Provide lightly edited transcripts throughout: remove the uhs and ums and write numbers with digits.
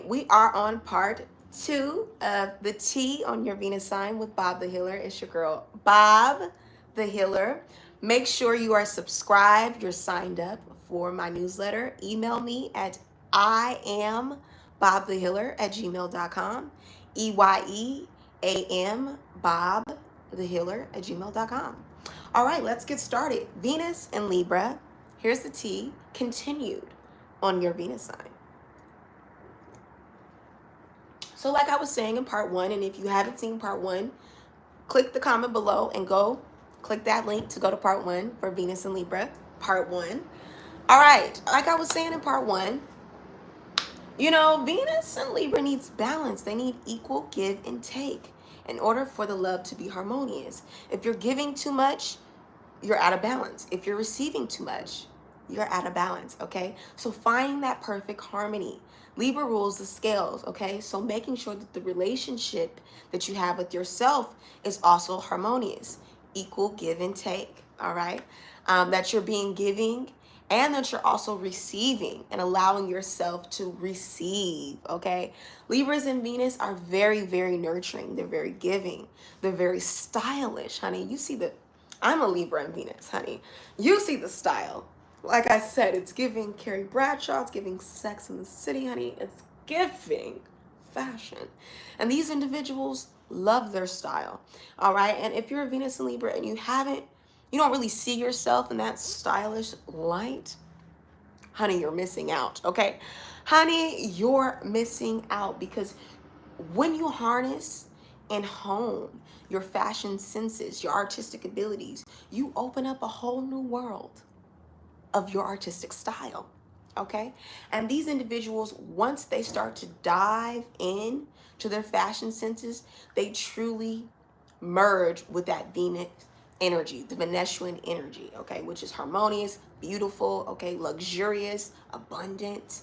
we are on part 2 of the T on your Venus sign with Bob the Healer. It's your girl, Bob the Healer. Make sure you are subscribed, you're signed up for my newsletter. Email me at iambobthehealer@gmail.com. EYEAM Bob the Healer@gmail.com. All right, let's get started. Venus and Libra. Here's the T continued on your Venus sign. So like I was saying in part 1, and if you haven't seen part 1, click the comment below and go click that link to go to part 1 for Venus and Libra, part 1. All right, like I was saying in part 1, Venus and Libra needs balance. They need equal give and take in order for the love to be harmonious. If you're giving too much, you're out of balance. If you're receiving too much, you're out of balance, okay? So finding that perfect harmony. Libra rules the scales, okay? So making sure that the relationship that you have with yourself is also harmonious, equal give and take, all right? That you're being giving and that you're also receiving and allowing yourself to receive, okay? Libras and Venus are very, very nurturing. They're very giving. They're very stylish, honey. You see I'm a Libra and Venus, honey. You see the style. Like I said, it's giving Carrie Bradshaw, it's giving Sex in the City, honey. It's giving fashion. And these individuals love their style, all right? And if you're a Venus and Libra and you don't really see yourself in that stylish light, honey, you're missing out, okay? Honey, you're missing out because when you harness and hone your fashion senses, your artistic abilities, you open up a whole new world of your artistic style, okay? And these individuals, once they start to dive in to their fashion senses, they truly merge with that Venus energy, the Venusian energy, okay, which is harmonious, beautiful, okay, luxurious, abundant,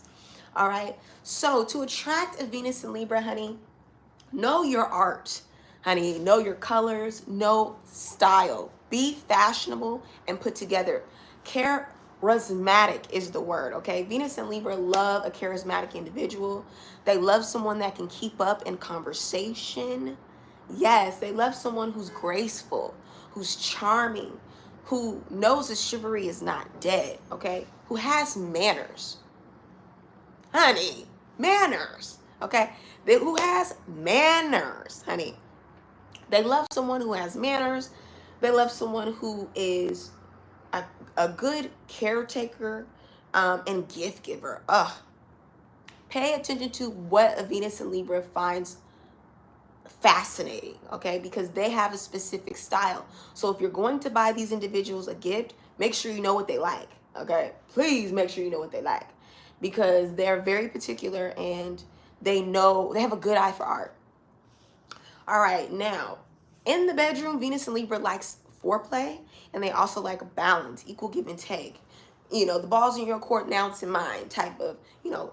all right? So to attract a Venus and Libra, honey, know your art, honey. Know your colors, know style. Be fashionable and put together. Charismatic is the word, okay? Venus and Libra love a charismatic individual. They love someone that can keep up in conversation. Yes, they love someone who's graceful, who's charming, who knows that chivalry is not dead, okay? Who has manners. Honey, manners, okay? Who has manners, honey. They love someone who has manners. They love someone who is a good caretaker and gift giver. Pay attention to what a Venus and Libra finds fascinating, okay? Because they have a specific style. So if you're going to buy these individuals a gift, make sure you know what they like, okay? Please make sure you know what they like because they're very particular and they have a good eye for art. All right, now, in the bedroom, Venus and Libra likes foreplay, and they also like balance, equal give and take. The ball's in your court, now it's in mine type of,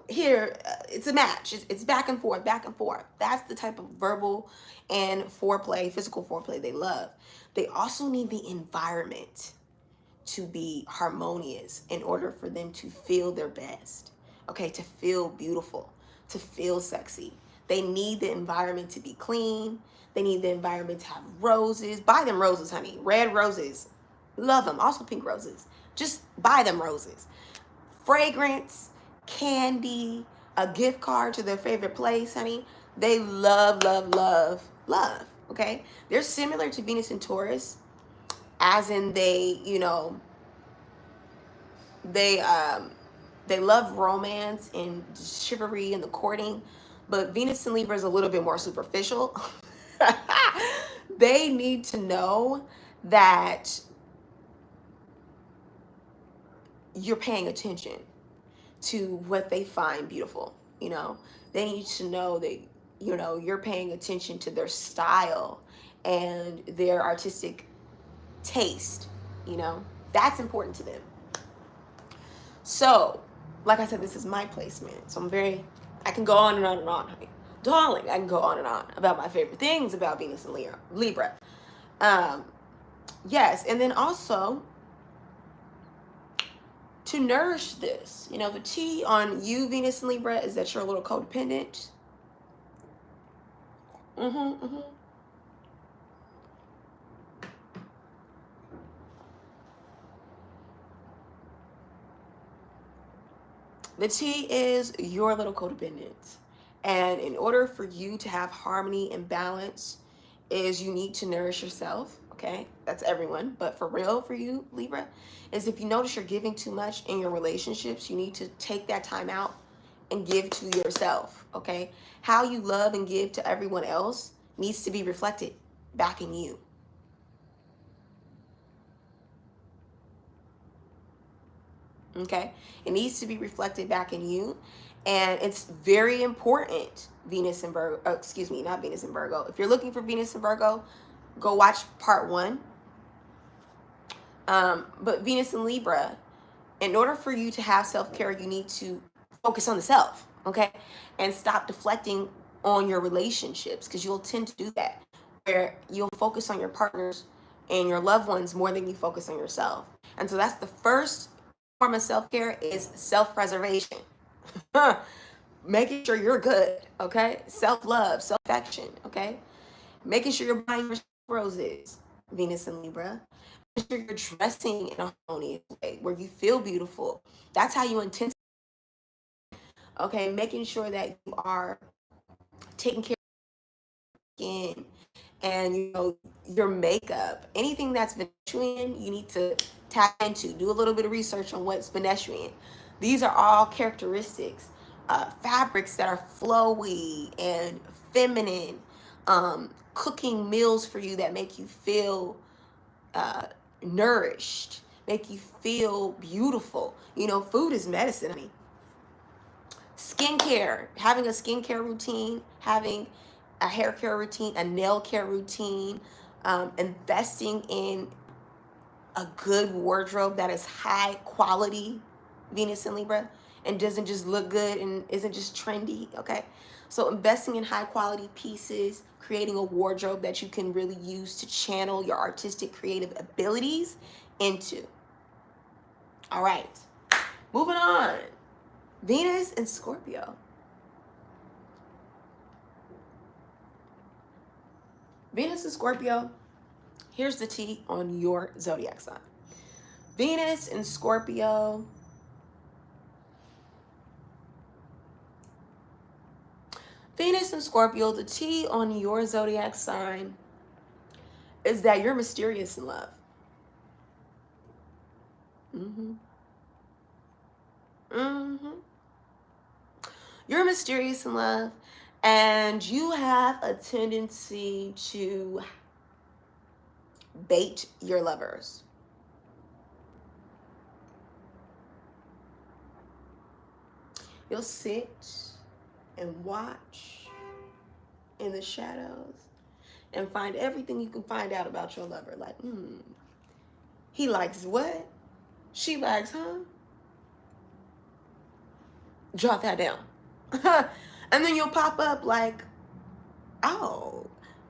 here, it's a match. It's back and forth, back and forth. That's the type of verbal and foreplay, physical foreplay they love. They also need the environment to be harmonious in order for them to feel their best, okay, to feel beautiful, to feel sexy. They need the environment to be clean. They need the environment to have roses. Buy them roses, honey. Red roses. Love them. Also pink roses. Just buy them roses. Fragrance, candy, a gift card to their favorite place, honey. They love, love, love, love, okay? They're similar to Venus and Taurus, as in they love romance and chivalry and the courting, but Venus and Libra is a little bit more superficial. They need to know that you're paying attention to what they find beautiful. They need to know that you're paying attention to their style and their artistic taste. That's important to them. So like I said, this is my placement, so I can go on and on and on, honey. Darling, I can go on and on about my favorite things about Venus and Libra. Yes, and then also to nourish this. You know, the T on you, Venus and Libra, is that you're a little codependent. The T is you're a little codependent. And in order for you to have harmony and balance, is you need to nourish yourself. Okay, that's everyone. But for real, for you, Libra, is if you notice you're giving too much in your relationships, you need to take that time out and give to yourself. Okay, how you love and give to everyone else needs to be reflected back in you. Okay, it needs to be reflected back in you, and it's very important. Venus and Virgo, excuse me, not Venus and Virgo. If you're looking for Venus and Virgo, go watch part 1. But Venus and Libra, in order for you to have self-care, you need to focus on the self, okay, and stop deflecting on your relationships, because you'll tend to do that, where you'll focus on your partners and your loved ones more than you focus on yourself. And so that's the first form of self-care, is self-preservation. Making sure you're good, okay? Self-love, self-affection, okay? Making sure you're buying your roses, Venus and Libra. Making sure you're dressing in a harmonious way where you feel beautiful. That's how you intensify, okay? Making sure that you are taking care of your skin and, you know, your makeup. Anything that's Venezuelan, you need to tap into. Do a little bit of research on what's Venezuelan. These are all characteristics, fabrics that are flowy and feminine, cooking meals for you that make you feel nourished, make you feel beautiful. You know, food is medicine. I mean, skincare, having a skincare routine, having a hair care routine, a nail care routine, investing in a good wardrobe that is high quality, Venus and Libra, and doesn't just look good and isn't just trendy, okay? So investing in high quality pieces, creating a wardrobe that you can really use to channel your artistic creative abilities into. All right, moving on. Venus and Scorpio. Venus and Scorpio, here's the T on your zodiac sign. Venus and Scorpio. Venus and Scorpio, the T on your zodiac sign is that you're mysterious in love. You're mysterious in love, and you have a tendency to bait your lovers. You'll sit and watch in the shadows and find everything you can find out about your lover. Like, he likes what? She likes, huh? Jot that down. And then you'll pop up like, oh,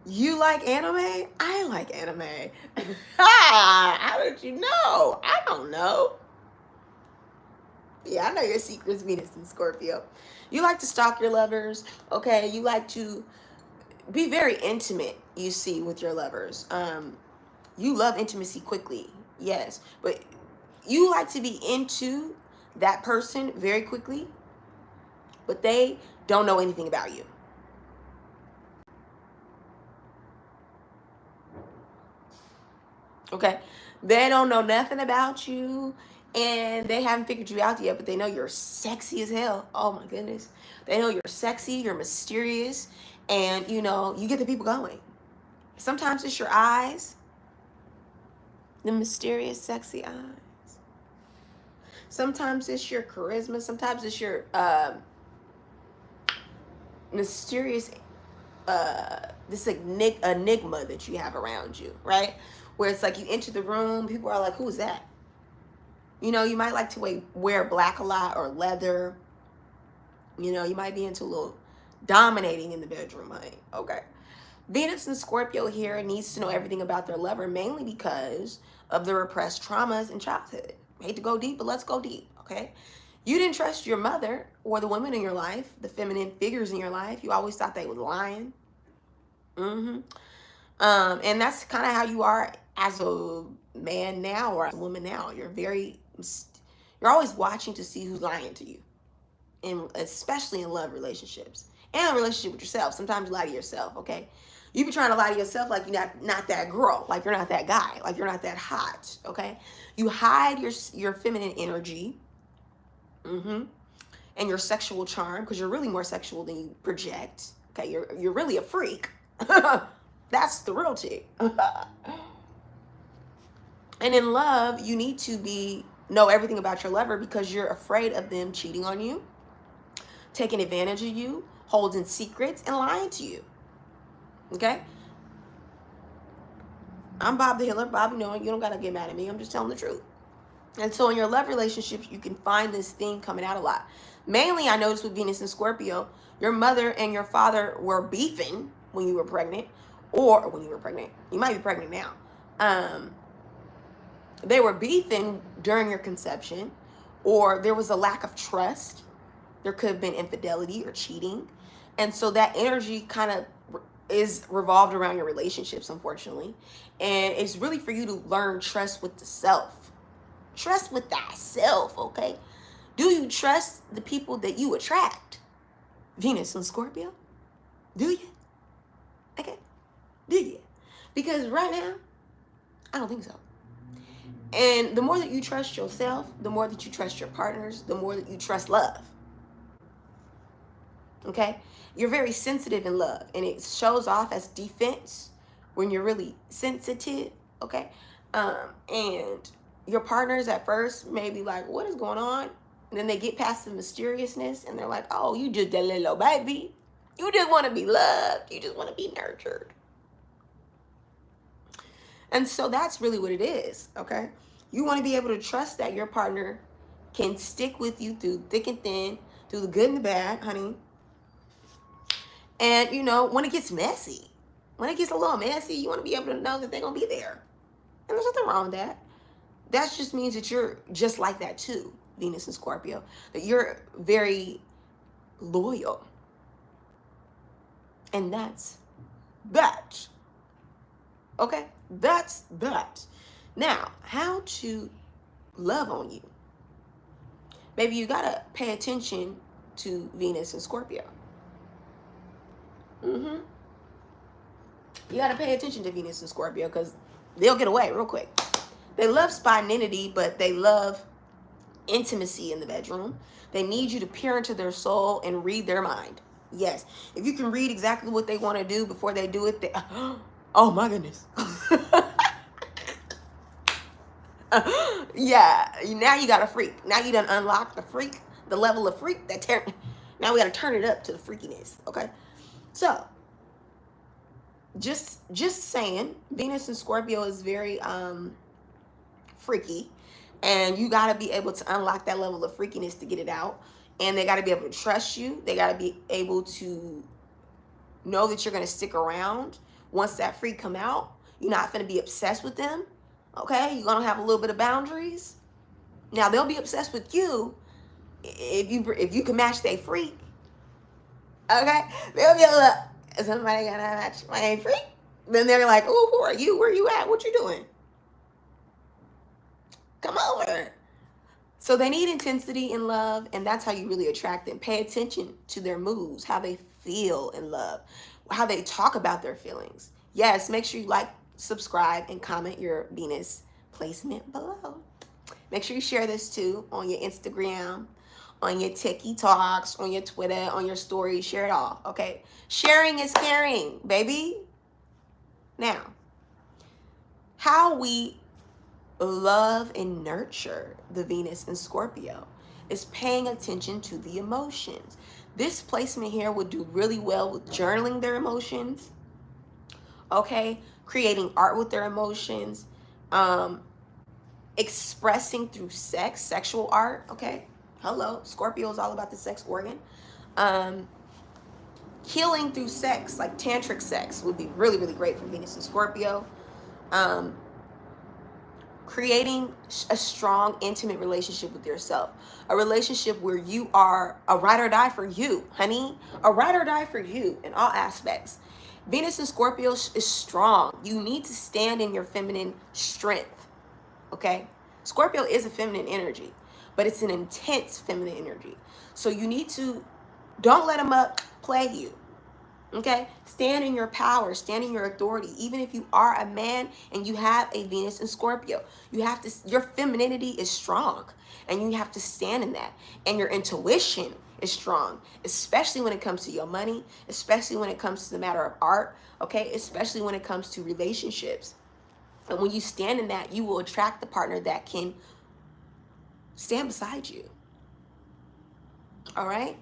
you like anime? I like anime. How did you know? I don't know. Yeah, I know your secrets, Venus and Scorpio. You like to stalk your lovers, okay? You like to be very intimate, you see, with your lovers. You love intimacy quickly, yes. But you like to be into that person very quickly, but they don't know anything about you. Okay? They don't know nothing about you, and they haven't figured you out yet, but they know you're sexy as hell. Oh my goodness. They know you're sexy, you're mysterious, and you know, you get the people going. Sometimes it's your eyes, the mysterious, sexy eyes. Sometimes it's your charisma. Sometimes it's your mysterious, this enigma that you have around you, right? Where it's like you enter the room, people are like, who's that? You know, you might like to wear black a lot or leather. You know, you might be into a little dominating in the bedroom, honey. Okay. Venus and Scorpio here needs to know everything about their lover, mainly because of the repressed traumas in childhood. I hate to go deep, but let's go deep. okay? You didn't trust your mother or the women in your life, the feminine figures in your life. You always thought they was lying. Mm-hmm. And that's kind of how you are as a man now or as a woman now. You're always watching to see who's lying to you, and especially in love relationships and a relationship with yourself. Sometimes you lie to yourself, okay? You be trying to lie to yourself like you're not that girl, like you're not that guy, like you're not that hot, okay? You hide your feminine energy, mm-hmm, and your sexual charm because you're really more sexual than you project. Okay, you're really a freak. That's the real tea. And in love, you need to know everything about your lover because you're afraid of them cheating on you, taking advantage of you, holding secrets, and lying to you. Okay? I'm Bob the Healer. Bob, you don't gotta get mad at me. I'm just telling the truth. And so in your love relationships, you can find this theme coming out a lot. Mainly, I noticed with Venus and Scorpio, your mother and your father were beefing when you were pregnant, or when you were pregnant. You might be pregnant now. They were beefing during your conception, or there was a lack of trust. There could have been infidelity or cheating. And so that energy kind of is revolved around your relationships, unfortunately. And it's really for you to learn trust with the self. Trust with thyself, okay? Do you trust the people that you attract? Venus and Scorpio? Do you? Okay. Do you? Because right now, I don't think so. And the more that you trust yourself, the more that you trust your partners, the more that you trust love. Okay? You're very sensitive in love, and it shows off as defense when you're really sensitive, okay? And your partners at first may be like, what is going on? And then they get past the mysteriousness, and they're like, oh, you just that little baby. You just want to be loved. You just want to be nurtured. And so that's really what it is, okay? You want to be able to trust that your partner can stick with you through thick and thin, through the good and the bad, honey. And, when it gets messy, when it gets a little messy, you want to be able to know that they're going to be there. And there's nothing wrong with that. That just means that you're just like that too, Venus and Scorpio. That you're very loyal. And that's that. Okay? That's that. Now, how to love on you. Baby, you got to pay attention to Venus and Scorpio. You got to pay attention to Venus and Scorpio because they'll get away real quick. They love spontaneity, but they love intimacy in the bedroom. They need you to peer into their soul and read their mind. Yes. If you can read exactly what they want to do before they do it, oh my goodness. Yeah. Now you got a freak. Now you done unlocked the freak, the level of freak now we got to turn it up to the freakiness. Okay. So just saying, Venus and Scorpio is very freaky, and you got to be able to unlock that level of freakiness to get it out. And they got to be able to trust you. They got to be able to know that you're going to stick around once that freak come out. You're not going to be obsessed with them. Okay, you're going to have a little bit of boundaries. Now they'll be obsessed with you if you can match their freak. Okay, they'll be like, is somebody gonna match my freak? Then they're like, oh, who are you? Where you at? What you doing? Come over. So they need intensity in love, and that's how you really attract them. Pay attention to their moods, how they feel in love, how they talk about their feelings. Yes, make sure you like, subscribe, and comment your Venus placement below. Make sure you share this too on your Instagram, on your TikToks, on your Twitter, on your stories. Share it all, okay? Sharing is caring, baby. Now, how we love and nurture the Venus and Scorpio is paying attention to the emotions. This placement here would do really well with journaling their emotions, okay? Creating art with their emotions, expressing through sex, sexual art, okay? Hello, Scorpio is all about the sex organ. Healing through sex, like tantric sex, would be really, really great for Venus and Scorpio. creating a strong, intimate relationship with yourself. A relationship where you are a ride or die for you, honey. A ride or die for you in all aspects. Venus in Scorpio is strong. You need to stand in your feminine strength, okay? Scorpio is a feminine energy, but it's an intense feminine energy. So you need to, don't let them play you. Okay, stand in your power, stand in your authority. Even if you are a man and you have a Venus in Scorpio, you have to, your femininity is strong and you have to stand in that. And your intuition is strong, especially when it comes to your money, especially when it comes to the matter of art, okay, especially when it comes to relationships. And when you stand in that, you will attract the partner that can stand beside you. All right?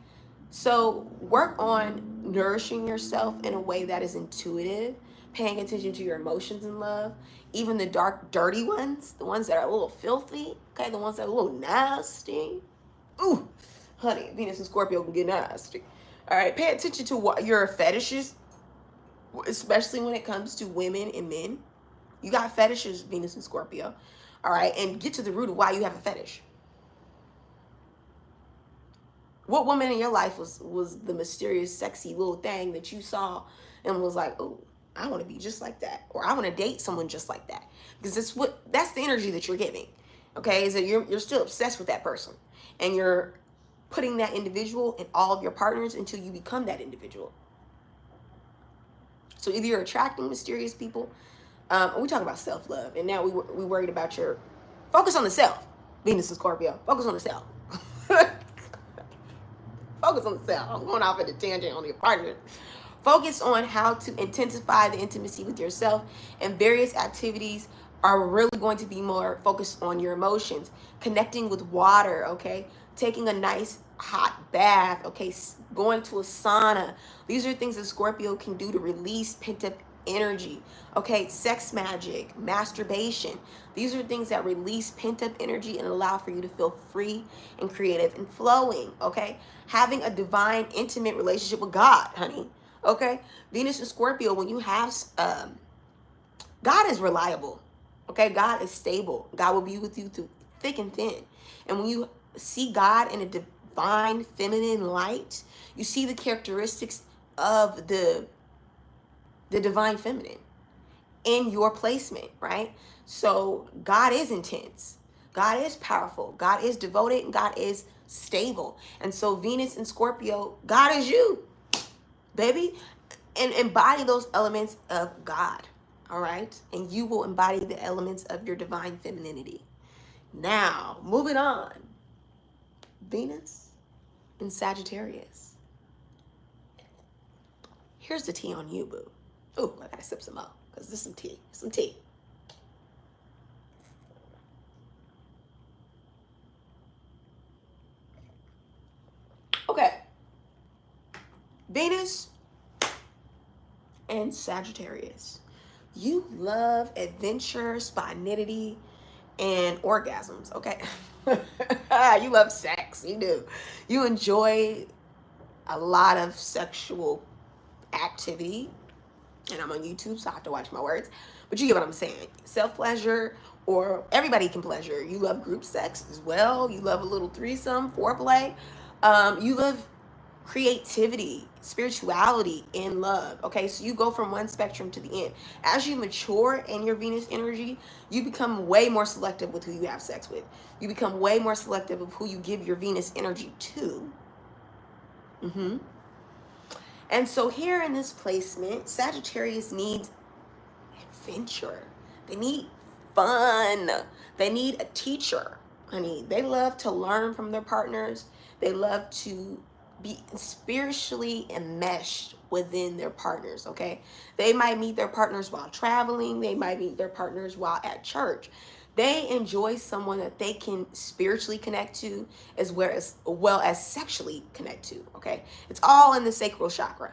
So work on nourishing yourself in a way that is intuitive, paying attention to your emotions in love, even the dark, dirty ones, the ones that are a little filthy, okay, the ones that are a little nasty. Ooh, honey, Venus and Scorpio can get nasty. All right, pay attention to what your fetishes, especially when it comes to women and men. You got fetishes, Venus and Scorpio. All right, and get to the root of why you have a fetish. What woman in your life was the mysterious, sexy little thing that you saw and was like, oh, I want to be just like that, or I want to date someone just like that? Because that's the energy that you're giving. Okay, is that you're still obsessed with that person, and you're putting that individual in all of your partners until you become that individual. So either you're attracting mysterious people. We talk about self-love, and now we worried about your focus on the self. Venus and Scorpio, focus on the self. Focus on the self. I'm going off at a tangent on the partner. Focus on how to intensify the intimacy with yourself, and various activities are really going to be more focused on your emotions. Connecting with water, okay? Taking a nice hot bath, okay? Going to a sauna. These are things that Scorpio can do to release pent-up energy, okay? Sex magic, masturbation. These are things that release pent-up energy and allow for you to feel free and creative and flowing, okay? Having a divine, intimate relationship with God, honey, okay? Venus and Scorpio, when you have, God is reliable, okay? God is stable. God will be with you through thick and thin. And when you see God in a divine, feminine light, you see the characteristics of the divine feminine in your placement, right? So God is intense. God is powerful. God is devoted, and God is stable. And so Venus and Scorpio, God is you, baby. And embody those elements of God, all right? And you will embody the elements of your divine femininity. Now, moving on. Venus and Sagittarius. Here's the tea on you, boo. Oh, I gotta sip some more, because this is some tea. Some tea. Okay. Venus and Sagittarius. You love adventure, spontaneity, and orgasms, okay? You love sex. You do. You enjoy a lot of sexual activity. And I'm on YouTube, so I have to watch my words. But you get what I'm saying. Self-pleasure, or everybody can pleasure. You love group sex as well. You love a little threesome, foreplay. You love creativity, spirituality, and love. Okay, so you go from one spectrum to the end. As you mature in your Venus energy, you become way more selective with who you have sex with. You become way more selective of who you give your Venus energy to. And so here in this placement, Sagittarius needs adventure. They need fun. They need a teacher, honey. They love to learn from their partners. They love to be spiritually enmeshed within their partners, okay? They might meet their partners while traveling. They might meet their partners while at church. They enjoy someone that they can spiritually connect to as well as sexually connect to, okay? It's all in the sacral chakra,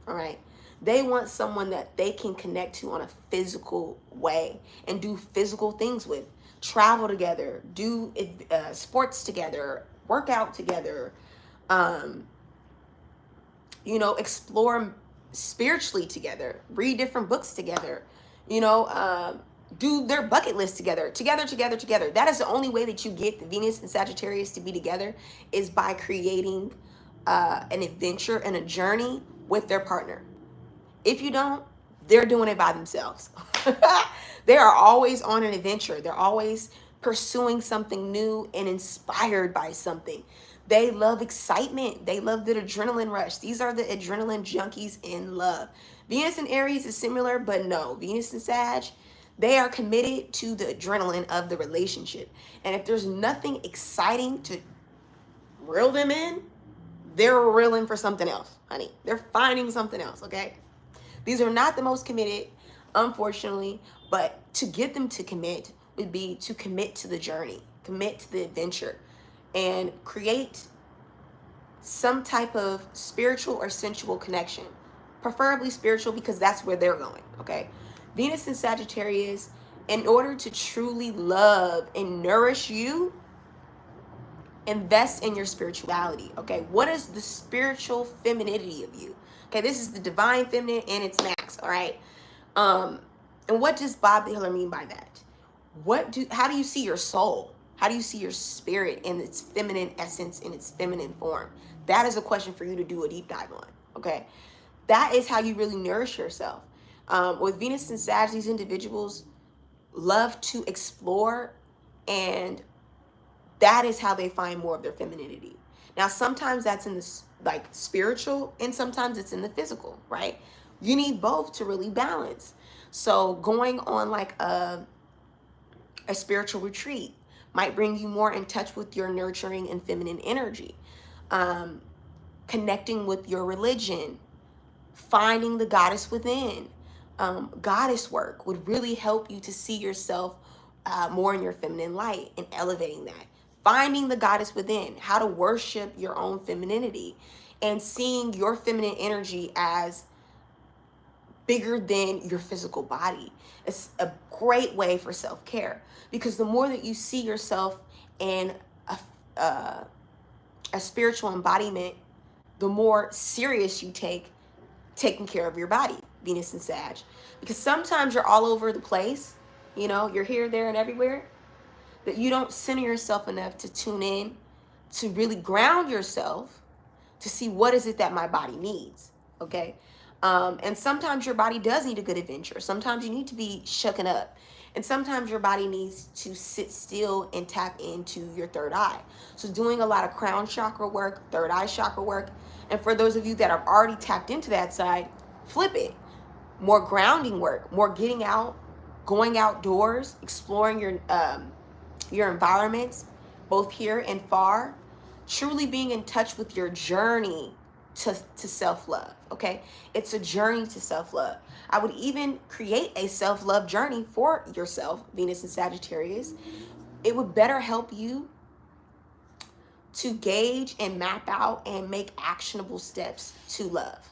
all right? They want someone that they can connect to on a physical way and do physical things with. Travel together, do sports together, work out together, explore spiritually together, read different books together, do their bucket list together. That is the only way that you get the Venus and Sagittarius to be together, is by creating an adventure and a journey with their partner. If you don't, they're doing it by themselves. They are always on an adventure. They're always pursuing something new and inspired by something. They love excitement. They love the adrenaline rush. These are the adrenaline junkies in love. Venus and Aries is similar, but no. Venus and Sag, they are committed to the adrenaline of the relationship. And if there's nothing exciting to reel them in, they're reeling for something else, honey. They're finding something else, okay? These are not the most committed, unfortunately, but to get them to commit would be to commit to the journey, commit to the adventure, and create some type of spiritual or sensual connection. Preferably spiritual, because that's where they're going, okay? Venus and Sagittarius, in order to truly love and nourish you, invest in your spirituality, okay? What is the spiritual femininity of you? Okay, this is the divine feminine and its max, all right? And what does Bob the Healer mean by that? How do you see your soul? How do you see your spirit in its feminine essence, in its feminine form? That is a question for you to do a deep dive on, okay? That is how you really nourish yourself. With Venus and Sag, these individuals love to explore, and that is how they find more of their femininity. Now, sometimes that's in the like spiritual, and sometimes it's in the physical, right? You need both to really balance. So going on like a spiritual retreat might bring you more in touch with your nurturing and feminine energy. Connecting with your religion, finding the goddess within. Goddess work would really help you to see yourself more in your feminine light and elevating that. Finding the goddess within, how to worship your own femininity, and seeing your feminine energy as bigger than your physical body. It's a great way for self-care, because the more that you see yourself in a spiritual embodiment, the more serious you take taking care of your body, Venus and Sag. Because sometimes you're all over the place, you know, you're here, there, and everywhere, that you don't center yourself enough to tune in, to really ground yourself, to see what is it that my body needs, okay? And sometimes your body does need a good adventure. Sometimes you need to be shooken up. And sometimes your body needs to sit still and tap into your third eye. So doing a lot of crown chakra work, third eye chakra work. And for those of you that have already tapped into that side, flip it. More grounding work, more getting out, going outdoors, exploring your environments, both here and far, truly being in touch with your journey to self-love, okay? It's a journey to self-love. I would even create a self-love journey for yourself, Venus and Sagittarius. It would better help you to gauge and map out and make actionable steps to love,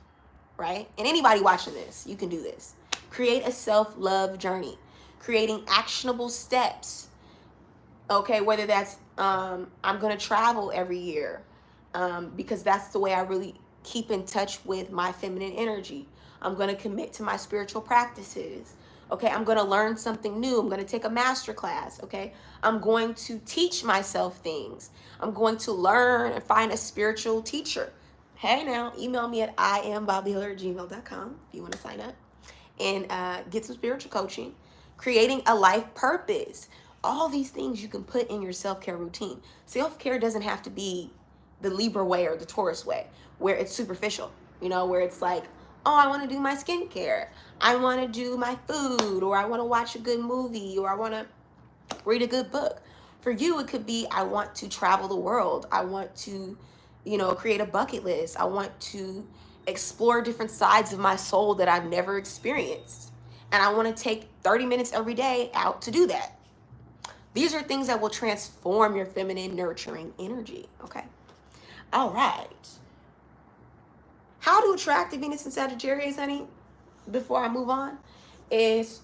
right? And anybody watching this, you can do this. Create a self-love journey, creating actionable steps. Okay, whether that's I'm going to travel every year because that's the way I really keep in touch with my feminine energy. I'm going to commit to my spiritual practices. Okay, I'm going to learn something new. I'm going to take a master class. Okay, I'm going to teach myself things. I'm going to learn and find a spiritual teacher. Hey, now, email me at iambobbyhealer@gmail.com if you want to sign up and get some spiritual coaching. Creating a life purpose. All these things you can put in your self-care routine. Self-care doesn't have to be the Libra way or the Taurus way, where it's superficial, you know, where it's like, oh, I want to do my skincare. I want to do my food, or I want to watch a good movie, or I want to read a good book. For you, it could be, I want to travel the world. I want to, you know, create a bucket list. I want to explore different sides of my soul that I've never experienced. And I want to take 30 minutes every day out to do that. These are things that will transform your feminine nurturing energy, okay? All right. How to attract the Venus and Sagittarius, honey, before I move on, is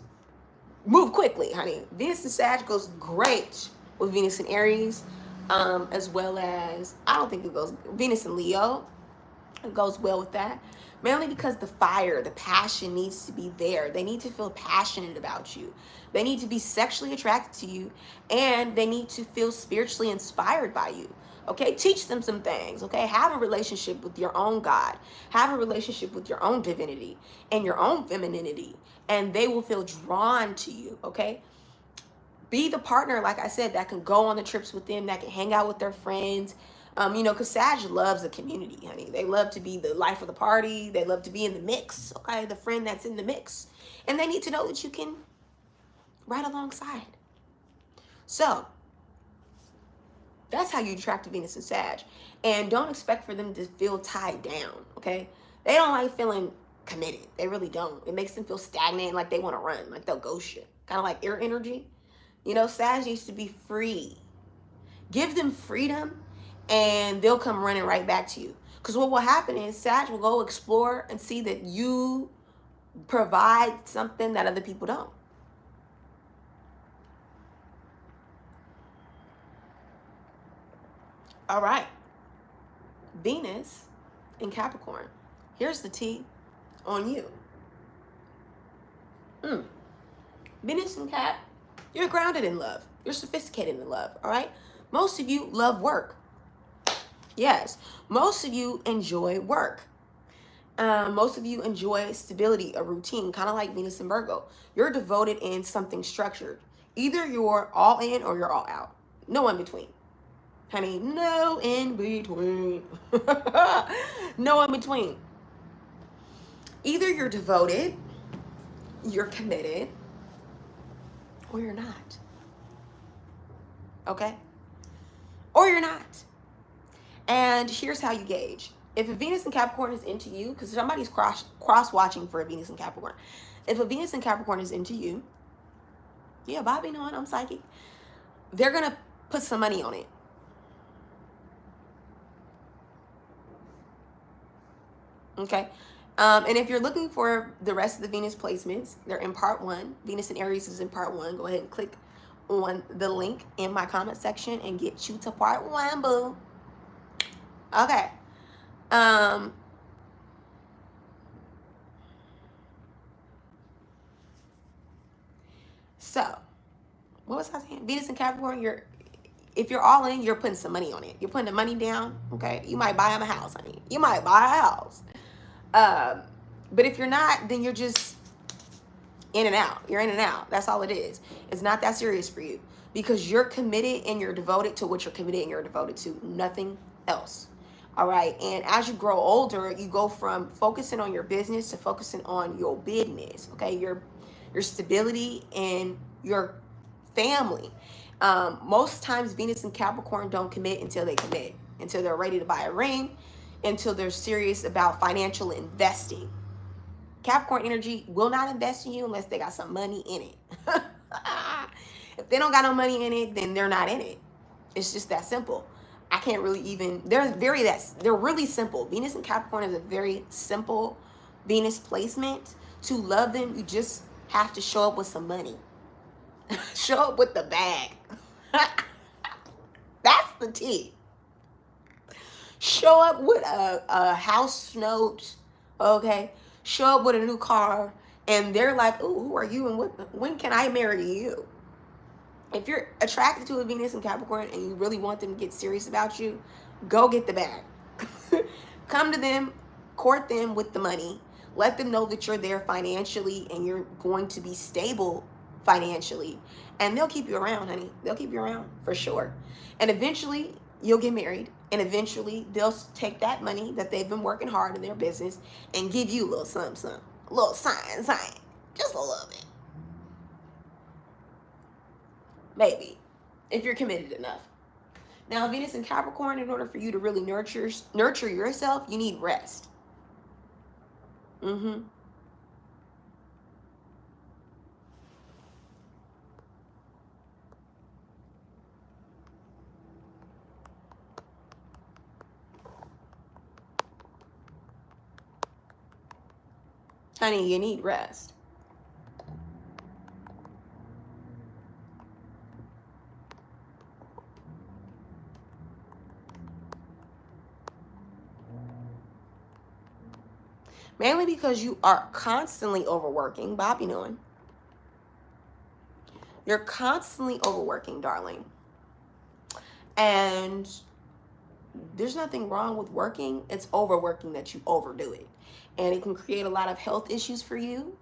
move quickly, honey. Venus and Sag goes great with Venus and Aries, as well as, I don't think it goes, Venus and Leo. It goes well with that. Mainly because the fire, the passion needs to be there. They need to feel passionate about you. They need to be sexually attracted to you, and they need to feel spiritually inspired by you. Okay, teach them some things. Okay, have a relationship with your own God, have a relationship with your own divinity and your own femininity, and they will feel drawn to you. Okay, be the partner, like I said, that can go on the trips with them, that can hang out with their friends. Because Sag loves a community, honey. They love to be the life of the party. They love to be in the mix, okay? The friend that's in the mix. And they need to know that you can ride alongside. So, that's how you attract Venus and Sag. And don't expect for them to feel tied down, okay? They don't like feeling committed. They really don't. It makes them feel stagnant, like they want to run, like they'll ghost you. Kind of like air energy. Sag needs to be free. Give them freedom and they'll come running right back to you. Because what will happen is Sag will go explore and see that you provide something that other people don't. All right. Venus in Capricorn. Here's the tea on you. Venus in Cap, you're grounded in love. You're sophisticated in love, all right? Most of you love work. Yes, most of you enjoy work. Most of you enjoy stability, a routine, kind of like Venus and Virgo. You're devoted in something structured. Either you're all in or you're all out. No in between. Honey, no in between. No in between. Either you're devoted, you're committed, or you're not. Okay? Or you're not. And here's how you gauge. If a Venus in Capricorn is into you, because somebody's cross-watching for a Venus in Capricorn. If a Venus in Capricorn is into you, yeah, Bobby knowing I'm psychic, they're going to put some money on it. Okay? And if you're looking for the rest of the Venus placements, they're in part 1. Venus in Aries is in part 1. Go ahead and click on the link in my comment section and get you to part 1, boo. Okay. So, what was I saying? Venus and Capricorn, if you're all in, you're putting some money on it. You're putting the money down, okay? You might buy them a house, honey. You might buy a house. But if you're not, then you're just in and out. You're in and out. That's all it is. It's not that serious for you because you're committed and you're devoted to what you're committed and you're devoted to. Nothing else. All right. And as you grow older, you go from focusing on your business to focusing on your business. Okay. Your stability and your family. Most times Venus and Capricorn don't commit until they commit, until they're ready to buy a ring, until they're serious about financial investing. Capricorn energy will not invest in you unless they got some money in it. If they don't got no money in it, then they're not in it. It's just that simple. I can't really even, they're really simple. Venus and Capricorn is a very simple Venus placement. To love them, you just have to show up with some money. Show up with the bag. That's the tea. Show up with a house note, okay? Show up with a new car, and they're like, "Ooh, who are you, and when can I marry you?" If you're attracted to a Venus and Capricorn and you really want them to get serious about you, go get the bag. Come to them, court them with the money. Let them know that you're there financially and you're going to be stable financially. And they'll keep you around, honey. They'll keep you around for sure. And eventually, you'll get married. And eventually, they'll take that money that they've been working hard in their business and give you a little something. A little sign. Just a little bit. Maybe, if you're committed enough. Now, Venus and Capricorn, in order for you to really nurture yourself, you need rest. Honey, you need rest. Mainly because you are constantly overworking. Bob, you knowing. You're constantly overworking, darling. And there's nothing wrong with working. It's overworking that you overdo it. And it can create a lot of health issues for you.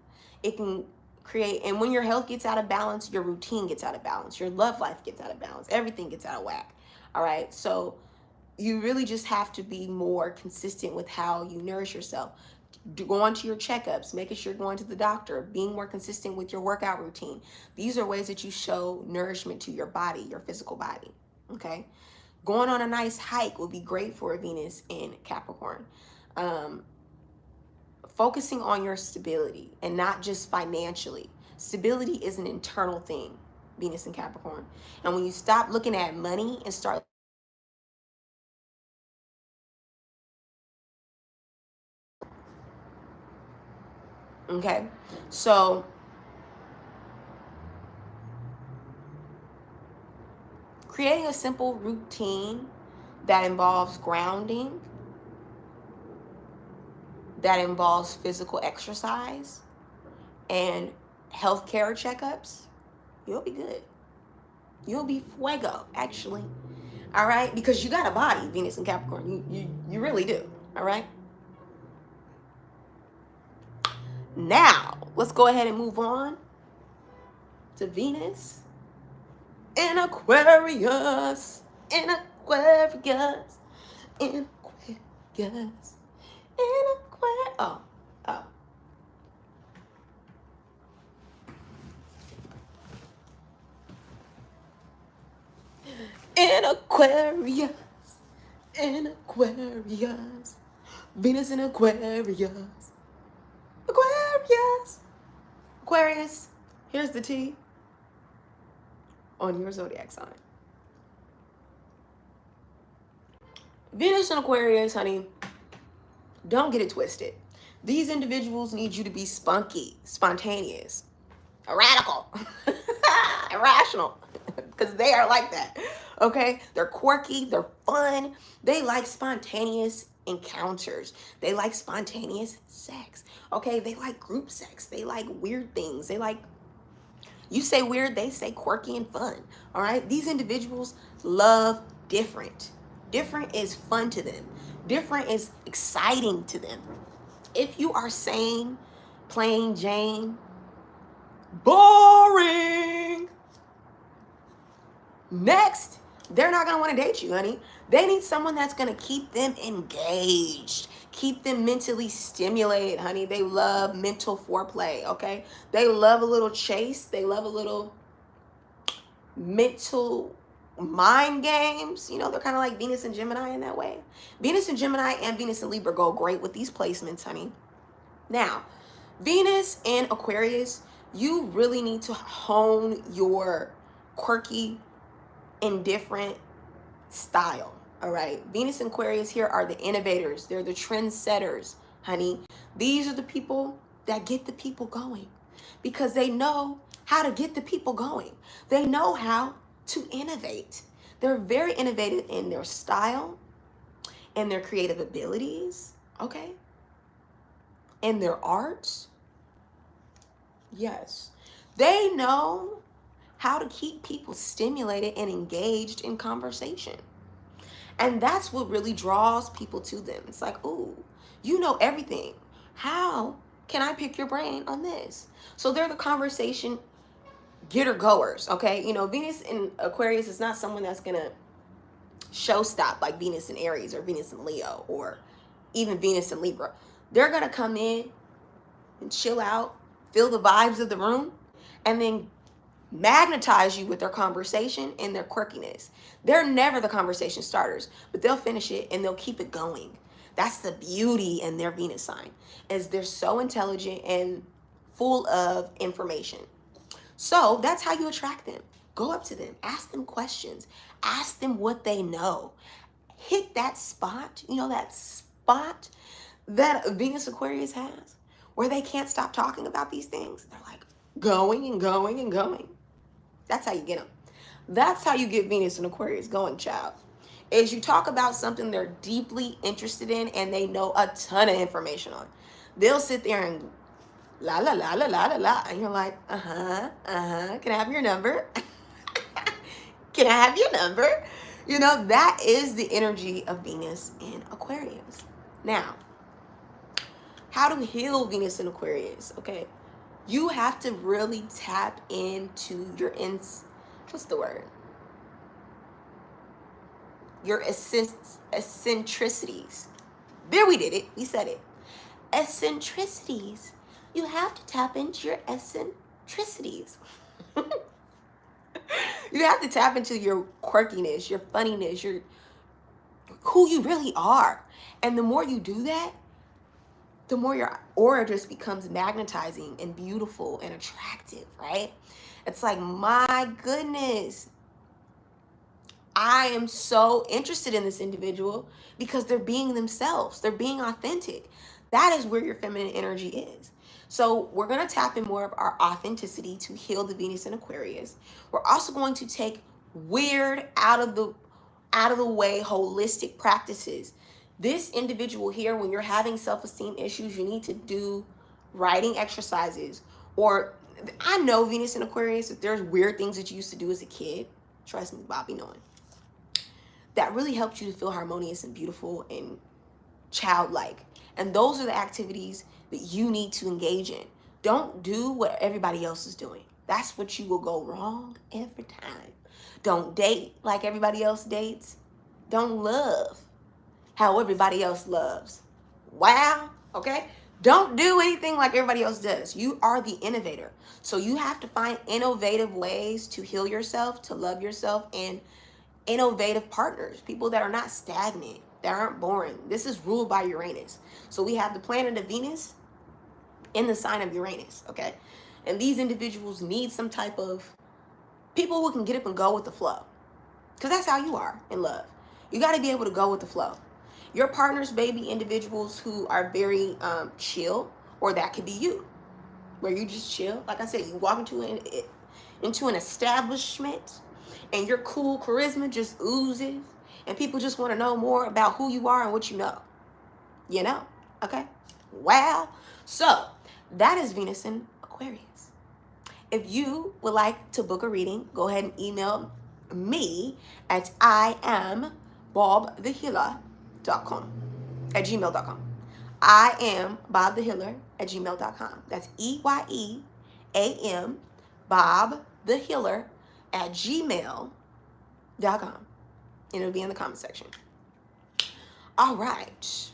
It can create, and when your health gets out of balance, your routine gets out of balance. Your love life gets out of balance. Everything gets out of whack. All right. So you really just have to be more consistent with how you nourish yourself. Going to your checkups, making sure you're going to the doctor, being more consistent with your workout routine. These are ways that you show nourishment to your body, your physical body. Okay. Going on a nice hike will be great for a Venus in Capricorn. Focusing on your stability and not just financially. Stability is an internal thing, Venus in Capricorn. And when you stop looking at money and start, okay, so creating a simple routine that involves grounding, that involves physical exercise and healthcare checkups, you'll be good. You'll be fuego, actually. All right? Because you got a body, Venus and Capricorn. You really do. All right? Now, let's go ahead and move on to Venus in Aquarius. In Aquarius. In Aquarius. In Aquarius. Oh. In Aquarius. In Aquarius. Venus in Aquarius. Aquarius. Aquarius. Here's the T on your zodiac sign. Venus in Aquarius, honey, don't get it twisted. These individuals need you to be spunky, spontaneous, radical, irrational, because they are like that. Okay? They're quirky, they're fun, they like spontaneous encounters, they like spontaneous sex. Okay? They like group sex, they like weird things, they like, you say weird, they say quirky and fun. All right? These individuals love different. Different is fun to them. Different is exciting to them. If you are saying plain Jane, boring, next, they're not going to want to date you, honey. They need someone that's going to keep them engaged, keep them mentally stimulated, honey. They love mental foreplay, okay? They love a little chase. They love a little mental mind games. You know, they're kind of like Venus and Gemini in that way. Venus and Gemini and Venus and Libra go great with these placements, honey. Now, Venus and Aquarius, you really need to hone your quirky, indifferent style. All right. Venus and Aquarius here are the innovators. They're the trendsetters, honey. These are the people that get the people going because they know how to get the people going. They know how to innovate. They're very innovative in their style and their creative abilities, okay? And their arts. Yes. They know how to keep people stimulated and engaged in conversation. And that's what really draws people to them. It's like, ooh, you know everything. How can I pick your brain on this? So they're the conversation getter goers, okay? You know, Venus in Aquarius is not someone that's going to show stop like Venus in Aries or Venus in Leo or even Venus in Libra. They're going to come in and chill out, feel the vibes of the room, and then magnetize you with their conversation and their quirkiness. They're never the conversation starters, but they'll finish it and they'll keep it going. That's the beauty in their Venus sign, is they're so intelligent and full of information. So that's how you attract them. Go up to them, ask them questions, ask them what they know. Hit that spot, you know, that spot that Venus Aquarius has where they can't stop talking about these things. They're like going and going and going. That's how you get them. That's how you get Venus and Aquarius going, child. Is you talk about something they're deeply interested in and they know a ton of information on. They'll sit there and la la la la la la la, and you're like, can I have your number? Can I have your number? You know, that is the energy of Venus in Aquarius. Now, how to heal Venus in Aquarius? Okay, you have to really tap into your what's the word? Your eccentricities. There, we did it. We said it. Eccentricities. You have to tap into your eccentricities. You have to tap into your quirkiness, your funniness, your who you really are. And the more you do that, the more your aura just becomes magnetizing and beautiful and attractive, right? It's like, my goodness, I am so interested in this individual because they're being themselves. They're being authentic. That is where your feminine energy is. So we're going to tap in more of our authenticity to heal the Venus in Aquarius. We're also going to take weird, out of the way, holistic practices. This individual here, when you're having self-esteem issues, you need to do writing exercises. Or I know Venus in Aquarius, if there's weird things that you used to do as a kid, trust me, Bobby knowing, that really helps you to feel harmonious and beautiful and childlike. And those are the activities that you need to engage in. Don't do what everybody else is doing. That's what you will go wrong every time. Don't date like everybody else dates. Don't love how everybody else loves. Wow, okay? Don't do anything like everybody else does. You are the innovator. So you have to find innovative ways to heal yourself, to love yourself, and innovative partners, people that are not stagnant, that aren't boring. This is ruled by Uranus. So we have the planet of Venus in the sign of Uranus, okay? And these individuals need some type of people who can get up and go with the flow. Because that's how you are in love. You got to be able to go with the flow. Your partners may be individuals who are very chill, or that could be you, where you just chill. Like I said, you walk into an establishment and your cool charisma just oozes, and people just want to know more about who you are and what you know. You know? Okay? Wow. So, that is Venus in Aquarius. If you would like to book a reading, go ahead and email me at iambobthehealer.com, at gmail.com. I am Bob the Healer at gmail.com. That's EYEAM Bob the Healer at gmail.com. And it'll be in the comment section. All right.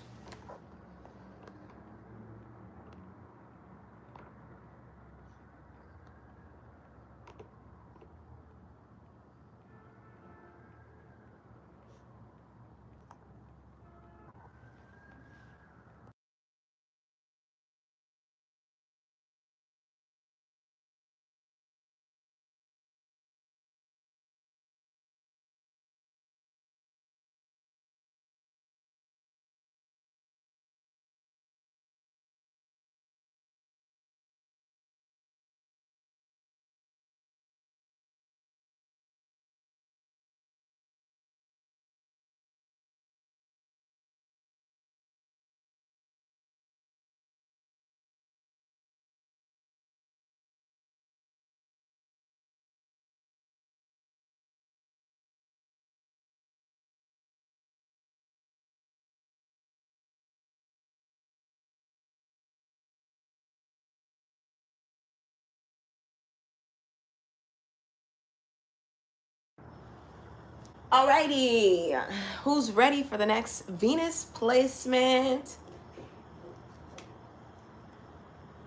Alrighty, who's ready for the next Venus placement?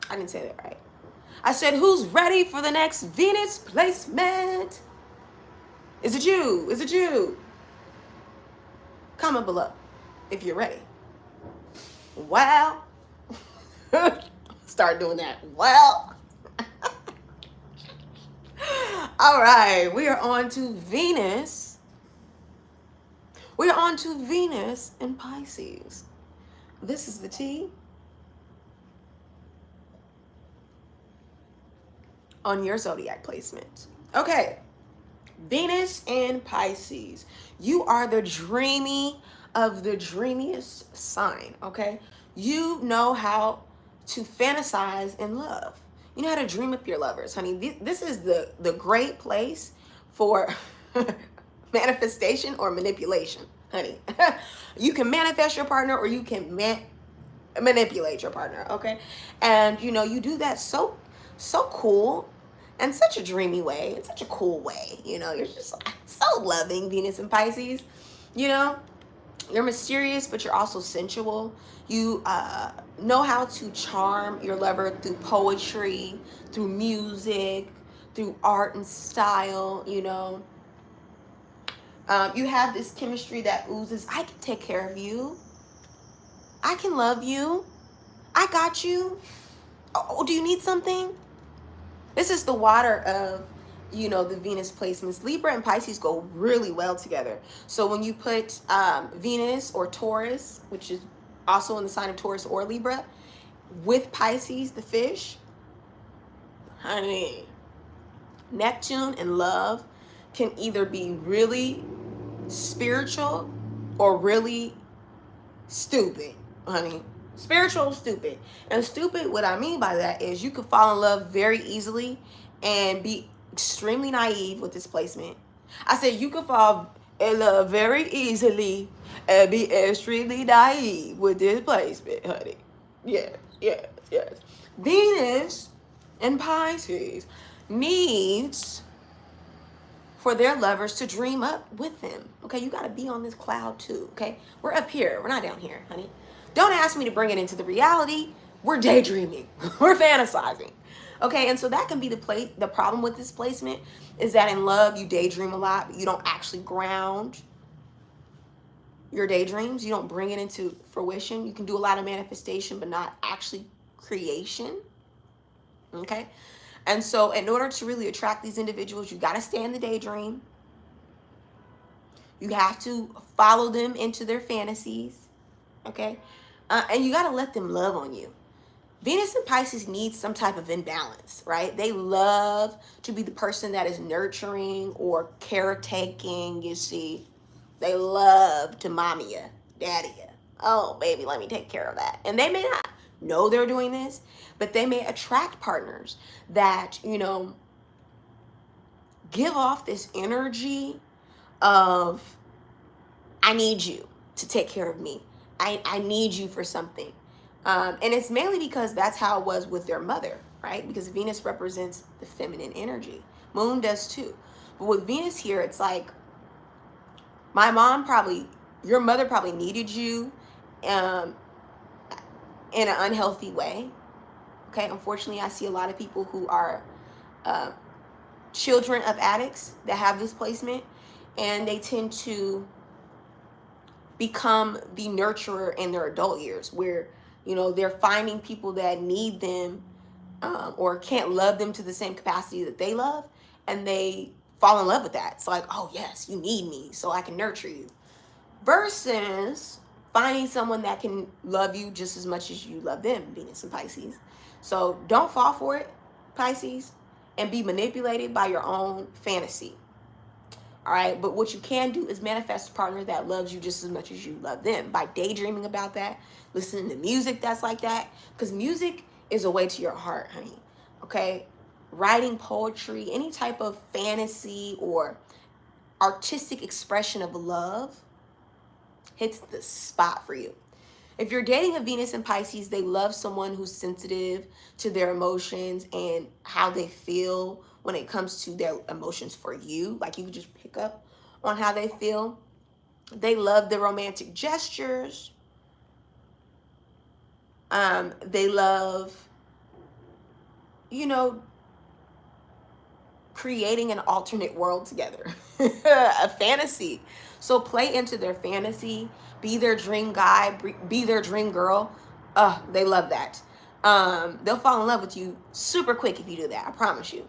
I didn't say that right. I said, who's ready for the next Venus placement? Is it you? Is it you? Comment below if you're ready. Well, start doing that. Well, all right, we are on to Venus. We are on to Venus in Pisces. This is the tea on your zodiac placement. Okay, Venus in Pisces. You are the dreamy of the dreamiest sign, okay? You know how to fantasize in love. You know how to dream up your lovers, honey. This is the great place for manifestation or manipulation, honey. You can manifest your partner or you can manipulate your partner, okay? And you know, you do that so cool and such a dreamy way. It's such a cool way, you know. You're just so loving, Venus and Pisces, you know. You're mysterious, but you're also sensual. You know how to charm your lover through poetry, through music, through art and style, you know. You have this chemistry that oozes, I can take care of you. I can love you. I got you. Oh, do you need something? This is the water of, you know, the Venus placements. Libra and Pisces go really well together. So when you put Venus or Taurus, which is also in the sign of Taurus or Libra, with Pisces, the fish, honey, Neptune and love can either be really spiritual or really stupid, honey. Spiritual, stupid. And stupid, what I mean by that is you could fall in love very easily and be extremely naive with this placement. I said you could fall in love very easily and be extremely naive with this placement, honey. Yes, yes, yes. Venus and Pisces needs for their lovers to dream up with them. Okay, you got to be on this cloud too. Okay, we're up here. We're not down here, honey. Don't ask me to bring it into the reality. We're daydreaming. We're fantasizing. Okay, and so that can be the problem with this placement is that in love you daydream a lot, but you don't actually ground your daydreams. You don't bring it into fruition. You can do a lot of manifestation, but not actually creation. Okay, and so in order to really attract these individuals, you got to stay in the daydream. You have to follow them into their fantasies. Okay, and you got to let them love on you. Venus and Pisces need some type of imbalance, right? They love to be the person that is nurturing or caretaking, you see. They love to mommy ya, daddy ya. Oh, baby, let me take care of that. And they may not know they're doing this, but they may attract partners that, you know, give off this energy of, I need you to take care of me. I need you for something. And it's mainly because that's how it was with their mother, right? Because Venus represents the feminine energy. Moon does too. But with Venus here, it's like, your mother probably needed you in an unhealthy way. Okay, unfortunately, I see a lot of people who are children of addicts that have this placement, and they tend to become the nurturer in their adult years, where, you know, they're finding people that need them or can't love them to the same capacity that they love, and they fall in love with that. It's like, oh yes, you need me so I can nurture you. Versus finding someone that can love you just as much as you love them, Venus and Pisces. So don't fall for it, Pisces, and be manipulated by your own fantasy. All right, but what you can do is manifest a partner that loves you just as much as you love them by daydreaming about that, listening to music that's like that, because music is a way to your heart, honey. Okay, writing poetry, any type of fantasy or artistic expression of love hits the spot for you. If you're dating a Venus and Pisces, they love someone who's sensitive to their emotions and how they feel when it comes to their emotions for you. Like, you can just pick up on how they feel. They love the romantic gestures. They love, you know, creating an alternate world together, a fantasy. So play into their fantasy, be their dream guy, be their dream girl. They love that. They'll fall in love with you super quick if you do that, I promise you.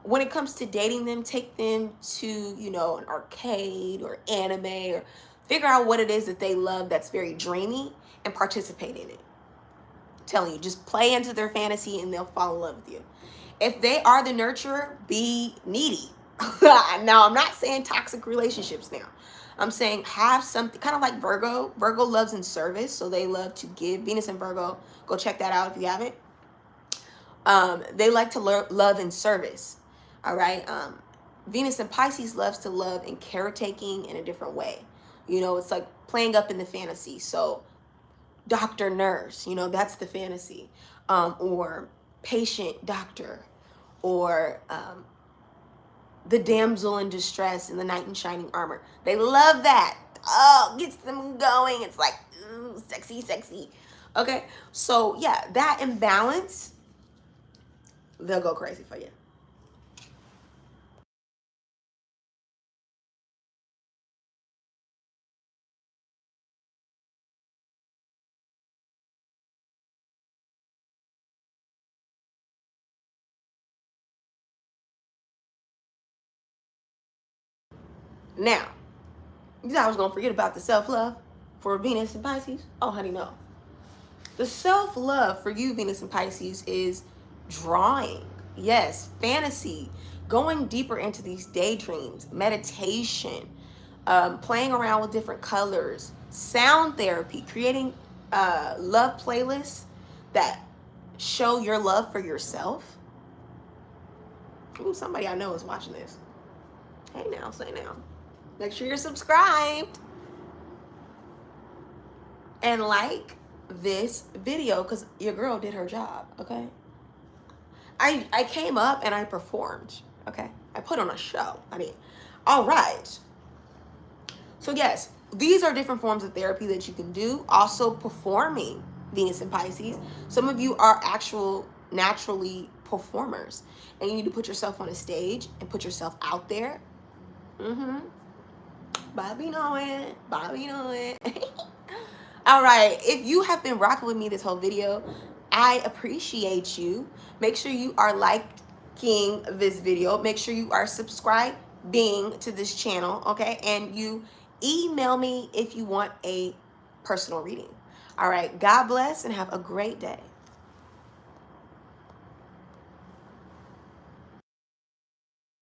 When it comes to dating them, take them to, you know, an arcade or anime, or figure out what it is that they love that's very dreamy and participate in it. I'm telling you, just play into their fantasy and they'll fall in love with you. If they are the nurturer, be needy. Now, I'm not saying toxic relationships now. I'm saying have something kind of like Virgo. Virgo loves in service, so they love to give. Venus and Virgo, go check that out if you haven't. They like to love in service. All right. Venus and Pisces loves to love in caretaking in a different way. You know, it's like playing up in the fantasy. So doctor, nurse, you know, that's the fantasy. Or patient, doctor, or the damsel in distress in the knight in shining armor. They love that. Oh, gets them going. It's like, ooh, sexy, sexy. Okay, so yeah, that imbalance, they'll go crazy for you. Now, you thought I was going to forget about the self-love for Venus and Pisces? Oh, honey, no. The self-love for you, Venus and Pisces, is drawing. Yes, fantasy, going deeper into these daydreams, meditation, playing around with different colors, sound therapy, creating love playlists that show your love for yourself. Ooh, somebody I know is watching this. Hey now, say now. Make sure you're subscribed and like this video because your girl did her job, okay? I came up and I performed, okay? I put on a show. I mean, all right. So yes, these are different forms of therapy that you can do. Also performing, Venus and Pisces. Some of you are actual naturally performers and you need to put yourself on a stage and put yourself out there. Bobby know it. Bobby know it. All right. If you have been rocking with me this whole video, I appreciate you. Make sure you are liking this video. Make sure you are subscribing to this channel, okay? And you email me if you want a personal reading. All right. God bless and have a great day.